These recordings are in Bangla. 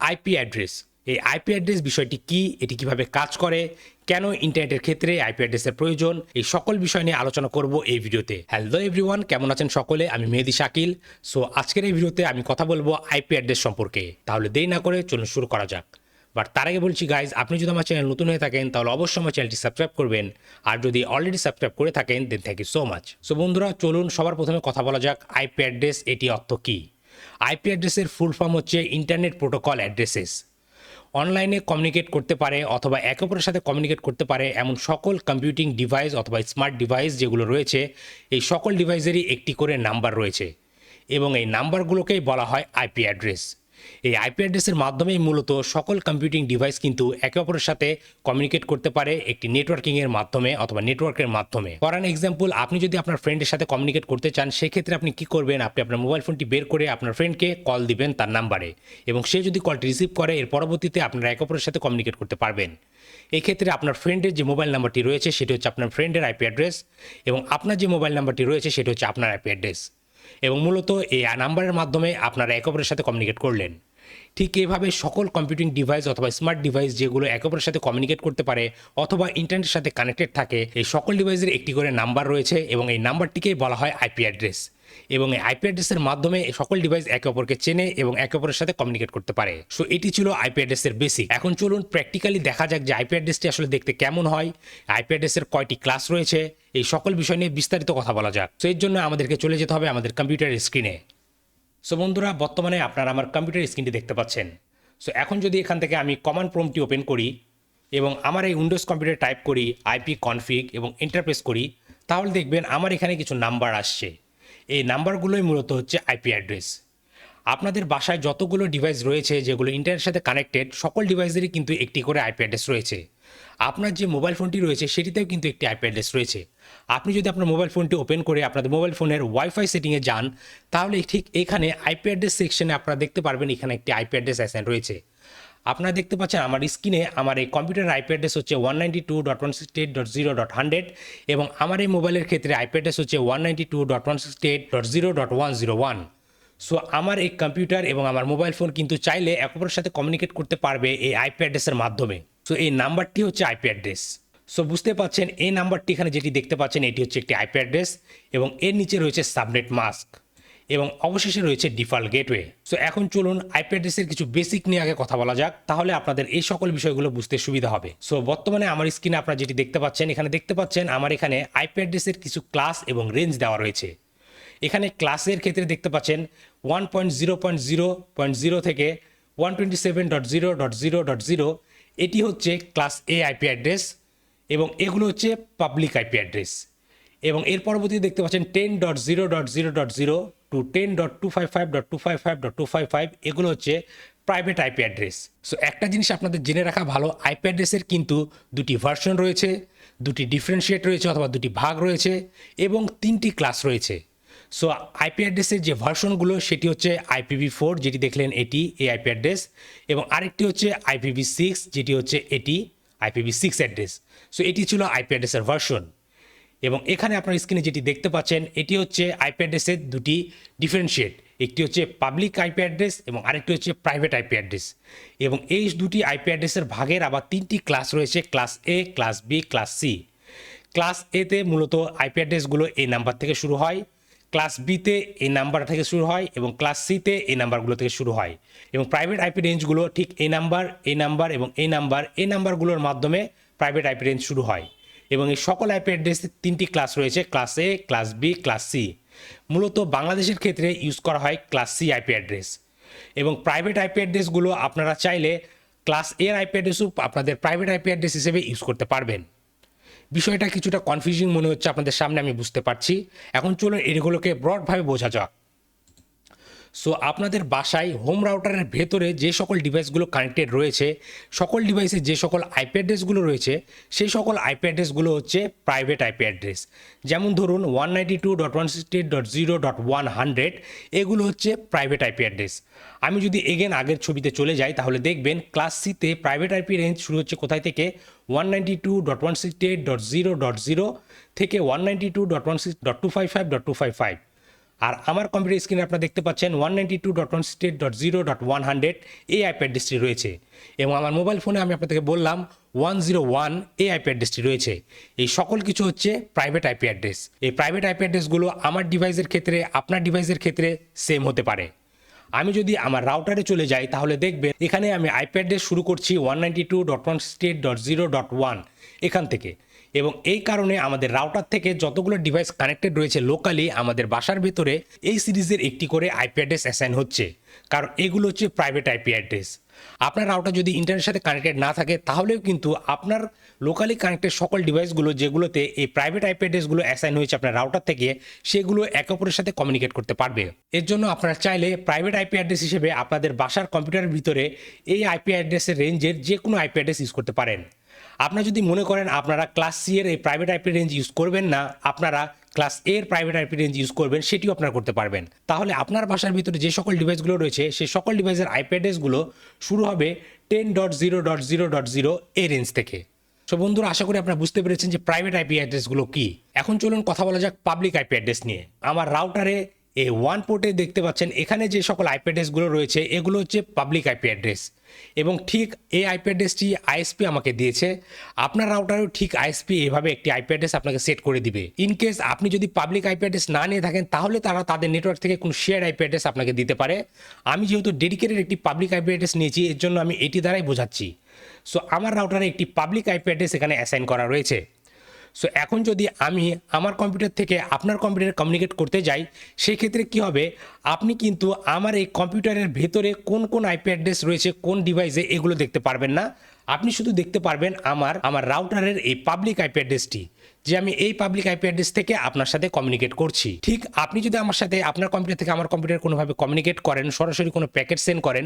IP address. এই আইপি অ্যাড্রেস বিষয়টি কি, এটি কিভাবে কাজ করে, কেন ইন্টারনেটের ক্ষেত্রে আইপি অ্যাড্রেসের প্রয়োজন, এই সকল বিষয় নিয়ে আলোচনা করব এই ভিডিওতে। হ্যালো এভরিওয়ান, কেমন আছেন সকলে? আমি মেহেদিশাকিল। সো আজকের এই ভিডিওতে আমি কথা বলবো আইপি অ্যাড্রেস সম্পর্কে। তাহলে দেরি না করে চলুন শুরু করা যাক। বাট তার আগে বলছি গাইজ, আপনি যদি আমার চ্যানেল নতুন হয়ে থাকেন তাহলে অবশ্যই আমার চ্যানেলটি সাবস্ক্রাইব করবেন, আর যদি অলরেডি সাবস্ক্রাইব করে থাকেন দেন thank you so much. So বন্ধুরা, চলুন সবার প্রথমে কথা বলা যাক আইপি অ্যাড্রেস, এটি অর্থ কী। আইপি অ্যাড্রেসের ফুল ফর্ম হচ্ছে ইন্টারনেট প্রোটোকল অ্যাড্রেসেস। অনলাইনে কমিউনিকেট করতে পারে অথবা একে অপরের সাথে কমিউনিকেট করতে পারে এমন সকল কম্পিউটিং ডিভাইস অথবা স্মার্ট ডিভাইস যেগুলো রয়েছে, এই সকল ডিভাইসেরই একটি করে নাম্বার রয়েছে এবং এই নাম্বারগুলোকেই বলা হয় আইপি অ্যাড্রেস। এই আইপি অ্যাড্রেসের মাধ্যমেই মূলত সকল কম্পিউটিং ডিভাইস কিন্তু একে অপরের সাথে কমিউনিকেট করতে পারে একটি নেটওয়ার্কিংয়ের মাধ্যমে অথবা নেটওয়ার্কের মাধ্যমে। ফর অ্যান এক্সাম্পল, আপনি যদি আপনার ফ্রেন্ডের সাথে কমিউনিকেট করতে চান, সেক্ষেত্রে আপনি কি করবেন, আপনি আপনার মোবাইল ফোনটি বের করে আপনার ফ্রেন্ডকে কল দিবেন তার নাম্বারে, এবং সে যদি কলটি রিসিভ করে এর পরবর্তীতে আপনারা একে অপরের সাথে কমিউনিকেট করতে পারবেন। এই ক্ষেত্রে আপনার ফ্রেন্ডের যে মোবাইল নাম্বারটি রয়েছে সেটি হচ্ছে আপনার ফ্রেন্ডের আইপি অ্যাড্রেস, এবং আপনার যে মোবাইল নাম্বারটি রয়েছে সেটি হচ্ছে আপনার আইপি অ্যাড্রেস, এবং মূলত এই নাম্বারের মাধ্যমে আপনারা একে অপরের সাথে কমিউনিকেট করলেন। ঠিক এইভাবে সকল কম্পিউটিং ডিভাইস অথবা স্মার্ট ডিভাইস যেগুলো একে অপরের সাথে কমিউনিকেট করতে পারে অথবা ইন্টারনেটের সাথে কানেক্টেড থাকে, এই সকল ডিভাইসের একটি করে নাম্বার রয়েছে এবং এই নাম্বারটিকেই বলা হয় আইপি অ্যাড্রেস। এবং এই আইপি অ্যাড্রেসের মাধ্যমে সকল ডিভাইস একে অপরকে চেনে এবং একে অপরের সাথে কমিউনিকেট করতে পারে। সো এটি ছিল আইপি অ্যাড্রেসের বেসিক। এখন চলুন প্র্যাকটিক্যালি দেখা যাক যে আইপি অ্যাড্রেসটি আসলে দেখতে কেমন হয়, আইপি অ্যাড্রেসের কয়টি ক্লাস রয়েছে, এই সকল বিষয় নিয়ে বিস্তারিত কথা বলা যাক। সো এর জন্য আমাদেরকে চলে যেতে হবে আমাদের কম্পিউটার স্ক্রিনে। সো বন্ধুরা, বর্তমানে আপনারা আমার কম্পিউটার স্ক্রিনটি দেখতে পাচ্ছেন। সো এখন যদি এখান থেকে আমি কমান্ড প্রম্পটটি ওপেন করি এবং আমার এই উইন্ডোজ কম্পিউটারে টাইপ করি আইপি কনফিগ এবং এন্টারপ্রেস করি, তাহলে দেখবেন আমার এখানে কিছু নাম্বার আসছে। এই নাম্বারগুলোই মূলত হচ্ছে আইপি অ্যাড্রেস। আপনাদের বাসায় যতগুলো ডিভাইস রয়েছে যেগুলো ইন্টারনেটের সাথে কানেক্টেড, সকল ডিভাইসেরই কিন্তু একটি করে আইপি অ্যাড্রেস রয়েছে। আপনার যে মোবাইল ফোনটি রয়েছে সেটিতেও কিন্তু একটি আইপি অ্যাড্রেস রয়েছে। আপনি যদি আপনার মোবাইল ফোনটি ওপেন করে আপনাদের মোবাইল ফোনের ওয়াইফাই সেটিংয়ে যান, তাহলে ঠিক এখানে আইপি অ্যাড্রেস সেকশনে আপনারা দেখতে পারবেন এখানে একটি আইপি অ্যাড্রেস অ্যাসাইন রয়েছে। আপনারা দেখতে পাচ্ছেন আমার স্ক্রিনে আমার এই কম্পিউটার আইপি অ্যাড্রেস হচ্ছে 192.168.0.100 এবং আমার এই মোবাইলের ক্ষেত্রে আইপি অ্যাড্রেস হচ্ছে 192.168.0.101। সো আমার এই কম্পিউটার এবং আমার মোবাইল ফোন কিন্তু চাইলে একে অপরের সাথে কমিউনিকেট করতে পারবে এই আইপি অ্যাড্রেসের মাধ্যমে। সো এই নাম্বারটি হচ্ছে আইপি অ্যাড্রেস। সো বুঝতে পাচ্ছেন এই নাম্বারটি এখানে যেটি দেখতে পাচ্ছেন এটি হচ্ছে একটি আইপি অ্যাড্রেস এবং এর নিচে রয়েছে সাবনেট মাস্ক এবং অবশেষে রয়েছে ডিফল্ট গেটওয়ে। সো এখন চলুন আইপি অ্যাড্রেসের কিছু বেসিক নিয়ে আগে কথা বলা যাক, তাহলে আপনাদের এই সকল বিষয়গুলো বুঝতে সুবিধা হবে। সো বর্তমানে আমার স্ক্রিনে আপনারা যেটি দেখতে পাচ্ছেন, এখানে দেখতে পাচ্ছেন আমার এখানে আইপি অ্যাড্রেসের কিছু ক্লাস এবং রেঞ্জ দেওয়া রয়েছে। এখানে ক্লাসের ক্ষেত্রে দেখতে পাচ্ছেন 1.0.0.0 থেকে 127.0.0.0 এটি হচ্ছে ক্লাস এ আইপি অ্যাড্রেস এবং এগুলো হচ্ছে পাবলিক আইপি অ্যাড্রেস। এবং এর পরবর্তীতে দেখতে পাচ্ছেন 10.0.0.0 টু 10.255.255.255 এগুলো হচ্ছে প্রাইভেট আইপি অ্যাড্রেস। সো একটা জিনিস আপনাদের জেনে রাখা ভালো, আইপি অ্যাড্রেসের কিন্তু দুটি ভার্সন রয়েছে, দুটি ডিফারেন্সিয়েট রয়েছে অথবা দুটি ভাগ রয়েছে এবং তিনটি ক্লাস রয়েছে। সো আইপি অ্যাড্রেসের যে ভার্সনগুলো সেটি হচ্ছে IPv4 যেটি দেখলেন এটি এই আইপি অ্যাড্রেস, এবং আরেকটি হচ্ছে IPv6 যেটি হচ্ছে এটি IPv6 অ্যাড্রেস। সো এটি ছিল আইপি অ্যাড্রেসের ভার্সন। এবং এখানে আপনার স্ক্রিনে যেটি দেখতে পাচ্ছেন এটি হচ্ছে আইপি অ্যাড্রেসের দুটি ডিফারেন্সিয়েট, একটি হচ্ছে পাবলিক আইপি অ্যাড্রেস এবং আরেকটি হচ্ছে প্রাইভেট আইপি অ্যাড্রেস। এবং এই দুটি আইপি অ্যাড্রেসের ভাগের আবার তিনটি ক্লাস রয়েছে, class A, class B, class C. Class এতে মূলত আইপি অ্যাড্রেসগুলো এই নাম্বার থেকে শুরু হয়, ক্লাস বিতে এই নাম্বার থেকে শুরু হয় এবং ক্লাস সিতে এই নাম্বারগুলো থেকে শুরু হয়, এবং প্রাইভেট আইপি রেঞ্জগুলো ঠিক এই নাম্বার এবং এই নাম্বারগুলোর মাধ্যমে প্রাইভেট আইপি রেঞ্জ শুরু হয়। এবং এই সকল আইপি অ্যাড্রেসের তিনটি ক্লাস রয়েছে, class A, class B, class C. মূলত বাংলাদেশের ক্ষেত্রে ইউজ করা হয় ক্লাস সি আইপি অ্যাড্রেস। এবং প্রাইভেট আইপি অ্যাড্রেসগুলো আপনারা চাইলে ক্লাস এর আইপি অ্যাড্রেসও আপনাদের প্রাইভেট আইপি অ্যাড্রেস হিসেবে ইউজ করতে পারবেন। বিষয়টা কিছুটা কনফিউজিং মনে হচ্ছে আপনাদের সামনে, আমি বুঝতে পারছি। এখন চলুন এগুলোকে ব্রডভাবে বোঝা যাক। সো আপনাদের বাসায় হোম রাউটারের ভেতরে যে সকল ডিভাইসগুলো কানেক্টেড রয়েছে, সকল ডিভাইসে যে সকল আইপি অ্যাড্রেসগুলো রয়েছে সেই সকল আইপি অ্যাড্রেসগুলো হচ্ছে প্রাইভেট আইপি অ্যাড্রেস। যেমন ধরুন 192.168.0.100 এগুলো হচ্ছে প্রাইভেট আইপি অ্যাড্রেস। আমি যদি এগেন আগের ছবিতে চলে যাই তাহলে দেখবেন ক্লাস সিতে প্রাইভেট আইপি রেঞ্জ শুরু হচ্ছে কোথায় থেকে, 192.168.0.0 থেকে 192.168.255.255। আর আমার কম্পিউটার স্ক্রিনে আপনারা দেখতে পাচ্ছেন 192.168.0.100 এই আইপি অ্যাড্রেসটি রয়েছে এবং আমার মোবাইল ফোনে আমি আপনাদেরকে বললাম 101 এই আইপি অ্যাড্রেসটি রয়েছে। এই সকল কিছু হচ্ছে প্রাইভেট আইপি অ্যাড্রেস। এই প্রাইভেট আইপি অ্যাড্রেসগুলো আমার ডিভাইসের ক্ষেত্রে আপনার ডিভাইসের ক্ষেত্রে সেম হতে পারে। আমি যদি আমার রাউটারে চলে যাই তাহলে দেখবেন এখানে আমি আইপি অ্যাড্রেস শুরু করছি 192.168.0.1 এখান থেকে, এবং এই কারণে আমাদের রাউটার থেকে যতগুলো ডিভাইস কানেক্টেড রয়েছে লোকালি আমাদের বাসার ভেতরে এই সিরিজের একটি করে আইপি অ্যাড্রেস অ্যাসাইন হচ্ছে, কারণ এগুলো হচ্ছে প্রাইভেট আইপি অ্যাড্রেস। আপনার রাউটার যদি ইন্টারনেটের সাথে কানেক্টেড না থাকে তাহলেও কিন্তু আপনার লোকালি কানেক্টেড সকল ডিভাইসগুলো যেগুলোতে এই প্রাইভেট আইপি অ্যাড্রেসগুলো অ্যাসাইন হয়েছে আপনার রাউটার থেকে, সেগুলো একে অপরের সাথে কমিউনিকেট করতে পারবে। এর জন্য আপনারা চাইলে প্রাইভেট আইপি অ্যাড্রেস হিসেবে আপনাদের বাসার কম্পিউটারের ভিতরে এই আইপি অ্যাড্রেসের রেঞ্জের যে কোনো আইপি অ্যাড্রেস ইউজ করতে পারেন। আপনারা যদি মনে করেন আপনারা ক্লাস সি এর এই প্রাইভেট আইপি রেঞ্জ ইউজ করবেন না, আপনারা ক্লাস এ এর প্রাইভেট আইপি রেঞ্জ ইউজ করবেন, সেটিও আপনারা করতে পারবেন। তাহলে আপনার বাসার ভিতরে যে সকল ডিভাইসগুলো রয়েছে সেই সকল ডিভাইসের আইপি অ্যাড্রেসগুলো শুরু হবে 10.0.0.0 এই রেঞ্জ থেকে। সো বন্ধুরা, আশা করি আপনারা বুঝতে পেরেছেন যে প্রাইভেট আইপি অ্যাড্রেসগুলো কি। এখন চলুন কথা বলা যাক পাবলিক আইপি অ্যাড্রেস নিয়ে। আমার রাউটারে এই ওয়ান পোর্টে দেখতে পাচ্ছেন এখানে যে সকল আইপি অ্যাড্রেসগুলো রয়েছে এগুলো হচ্ছে পাবলিক আইপি অ্যাড্রেস, এবং ঠিক এই আইপি অ্যাড্রেসটি আইএসপি আমাকে দিয়েছে। আপনার রাউটারেও ঠিক আইএসপি এভাবে একটি আইপি অ্যাড্রেস আপনাকে সেট করে দিবে। ইন কেস আপনি যদি পাবলিক আইপি অ্যাড্রেস না নিয়ে থাকেন তাহলে তারা তাদের নেটওয়ার্ক থেকে কোনো শেয়ার আইপি অ্যাড্রেস আপনাকে দিতে পারে। আমি যেহেতু ডেডিকেটেড একটি পাবলিক আইপি অ্যাড্রেস নিয়েছি এর জন্য আমি এটি দ্বারাই বোঝাচ্ছি। সো আমার রাউটারে একটি পাবলিক আইপি অ্যাড্রেস এখানে অ্যাসাইন করা রয়েছে। সো এখন যদি আমি আমার কম্পিউটার থেকে আপনার কম্পিউটারে কমিউনিকেট করতে যাই সেই ক্ষেত্রে কী হবে, আপনি কিন্তু আমার এই কম্পিউটারের ভেতরে কোন কোন আইপি অ্যাড্রেস রয়েছে কোন ডিভাইসে এগুলো দেখতে পারবেন না। আপনি শুধু দেখতে পারবেন আমার রাউটারের এই পাবলিক আইপি অ্যাড্রেসটি, যে আমি এই পাবলিক আইপি অ্যাড্রেস থেকে আপনার সাথে কমিউনিকেট করছি। ঠিক আপনি যদি আমার সাথে আপনার কম্পিউটার থেকে আমার কম্পিউটার কোনোভাবে কমিউনিকেট করেন, সরাসরি কোনো প্যাকেট সেন্ড করেন,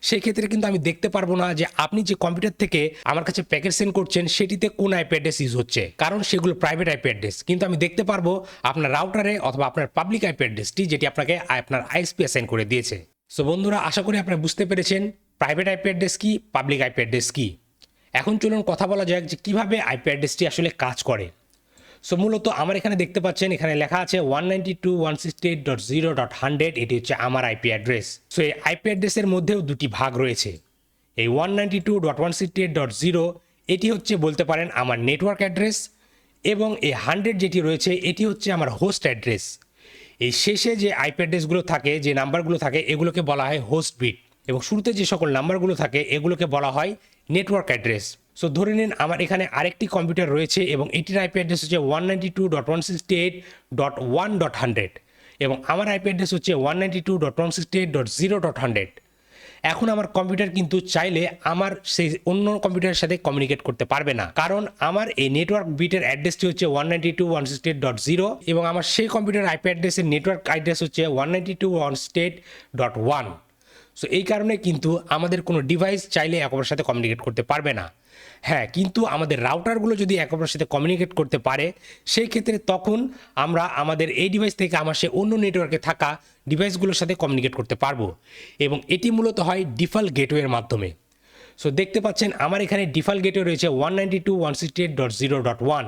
সেই ক্ষেত্রে কিন্তু আমি দেখতে পারবো না যে আপনি যে কম্পিউটার থেকে আমার কাছে প্যাকেট সেন্ড করছেন সেটিতে কোন আইপি অ্যাড্রেস ইউজ হচ্ছে, কারণ সেগুলো প্রাইভেট আইপি অ্যাড্রেস। কিন্তু আমি দেখতে পারবো আপনার রাউটারে অথবা আপনার পাবলিক আইপি অ্যাড্রেসটি যেটি আপনাকে আপনার আইএসপি অ্যাসাইন করে দিয়েছে। সো বন্ধুরা, আশা করি আপনারা বুঝতে পেরেছেন প্রাইভেট আইপি অ্যাড্রেস কি, পাবলিক আইপি অ্যাড্রেস কি। এখন চলুন কথা বলা যাক যে কীভাবে আইপি অ্যাড্রেসটি আসলে কাজ করে। সো মূলত আমার এখানে দেখতে পাচ্ছেন এখানে লেখা আছে 192.168.0.100, এটি হচ্ছে আমার আইপি অ্যাড্রেস। সো এই আইপি অ্যাড্রেসের মধ্যেও দুটি ভাগ রয়েছে। এই 192.168.0 এটি হচ্ছে বলতে পারেন আমার নেটওয়ার্ক অ্যাড্রেস, এবং এই 100 যেটি রয়েছে এটি হচ্ছে আমার হোস্ট অ্যাড্রেস। এই শেষে যে আইপি অ্যাড্রেসগুলো থাকে, যে নাম্বারগুলো থাকে, এগুলোকে বলা হয় হোস্ট বিট, এবং শুরুতে যে সকল নাম্বারগুলো থাকে এগুলোকে বলা হয় নেটওয়ার্ক অ্যাড্রেস। সো ধরে নিন আমার এখানে আরেকটি কম্পিউটার রয়েছে এবং এটির আইপি অ্যাড্রেস হচ্ছে 192.168.1.100, এবং আমার আইপি অ্যাড্রেস হচ্ছে 192.168.0.100। এখন আমার কম্পিউটার কিন্তু চাইলে আমার সেই অন্য কম্পিউটারের সাথে কমিউনিকেট করতে পারবে না, কারণ আমার এই নেটওয়ার্ক বিটের অ্যাড্রেসটি হচ্ছে 192.168.0, এবং আমার সেই কম্পিউটার আইপি অ্যাড্রেসের নেটওয়ার্ক অ্যাড্রেস হচ্ছে 192.168.1। সো এই কারণে কিন্তু আমাদের কোনো ডিভাইস চাইলে একে অপরের সাথে কমিউনিকেট করতে পারবে না। হ্যাঁ, কিন্তু আমাদের রাউটারগুলো যদি একে অপরের সাথে কমিউনিকেট করতে পারে সেই ক্ষেত্রে তখন আমরা আমাদের এই ডিভাইস থেকে আমার সে অন্য নেটওয়ার্কে থাকা ডিভাইসগুলোর সাথে কমিউনিকেট করতে পারবো, এবং এটি মূলত হয় ডিফল্ট গেটওয়ের মাধ্যমে। সো দেখতে পাচ্ছেন আমার এখানে ডিফল্ট গেটওয়ে রয়েছে 192.168.0.1।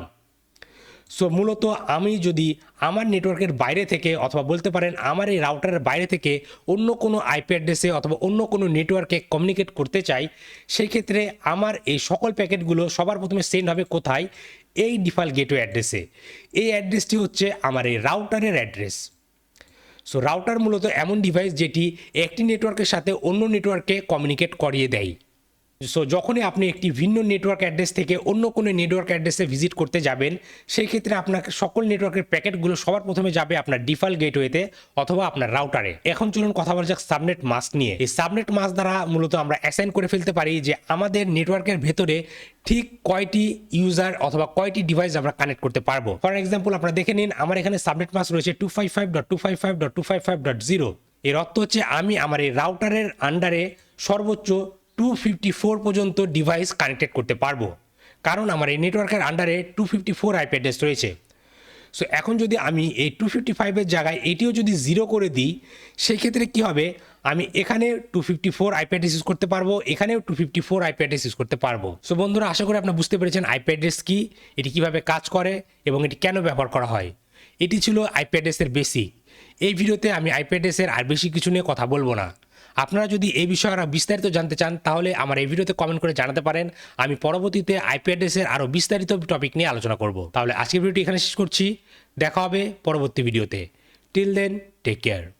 সো মূলত আমি যদি আমার নেটওয়ার্কের বাইরে থেকে অথবা বলতে পারেন আমার এই রাউটারের বাইরে থেকে অন্য কোনো আইপি অ্যাড্রেসে অথবা অন্য কোনো নেটওয়ার্কে কমিউনিকেট করতে চাই, সেই ক্ষেত্রে আমার এই সকল প্যাকেটগুলো সবার প্রথমে সেন্ড হবে কোথায়, এই ডিফল্ট গেটওয়ে অ্যাড্রেসে। এই অ্যাড্রেসটি হচ্ছে আমার এই রাউটারের অ্যাড্রেস। সো রাউটার মূলত এমন ডিভাইস যেটি একটি নেটওয়ার্কের সাথে অন্য নেটওয়ার্কে কমিউনিকেট করিয়ে দেয়। সো যখনই আপনি একটি ভিন্ন নেটওয়ার্ক অ্যাড্রেস থেকে অন্য কোনো নেটওয়ার্ক অ্যাড্রেসে ভিজিট করতে যাবেন সেই ক্ষেত্রে আপনাকে সকল নেটওয়ার্কের প্যাকেটগুলো সবার প্রথমে যাবে আপনার ডিফল্ট গেটওয়েতে অথবা আপনার রাউটারে। এখন চলুন কথা বলা যাক সাবনেট মাস্ক নিয়ে। এই সাবনেট মাস্ক দ্বারা মূলত আমরা অ্যাসাইন করে ফেলতে পারি যে আমাদের নেটওয়ার্কের ভেতরে ঠিক কয়টি ইউজার অথবা কয়টি ডিভাইস আমরা কানেক্ট করতে পারবো। ফর এক্সাম্পল আপনারা দেখে নিন আমার এখানে সাবনেট মাস্ক রয়েছে 255.255.255.0। এর অর্থ হচ্ছে আমি আমার এই রাউটারের আন্ডারে সর্বোচ্চ 254 পর্যন্ত ডিভাইস কানেক্টেড করতে পারবো, কারণ আমার এই নেটওয়ার্কের আন্ডারে 254 আইপি অ্যাড্রেস রয়েছে। সো এখন যদি আমি এই 255-এর জায়গায় এটিও যদি 0 করে দিই সেই ক্ষেত্রে কী হবে, আমি এখানে 254 আইপি অ্যাড্রেস ইউজ করতে পারবো, এখানেও 254 আইপি অ্যাড্রেস ইউজ করতে পারবো। সো বন্ধুরা, আশা করি আপনারা বুঝতে পেরেছেন আইপি অ্যাড্রেস কী, এটি কীভাবে কাজ করে এবং এটি কেন ব্যবহার করা হয়। এটি ছিল আইপি অ্যাড্রেসের বেসিক। এই ভিডিওতে আমি আইপি অ্যাড্রেসের আর বেশি কিছু নিয়ে কথা বলবো না। আপনারা যদি এই বিষয়ে আরও বিস্তারিত জানতে চান তাহলে আমার এই ভিডিওতে কমেন্ট করে জানাতে পারেন। আমি পরবর্তীতে আইপি অ্যাড্রেসের আরও বিস্তারিত টপিক নিয়ে আলোচনা করব। তাহলে আজকের ভিডিওটি এখানে শেষ করছি। দেখা হবে পরবর্তী ভিডিওতে। Till then, take care.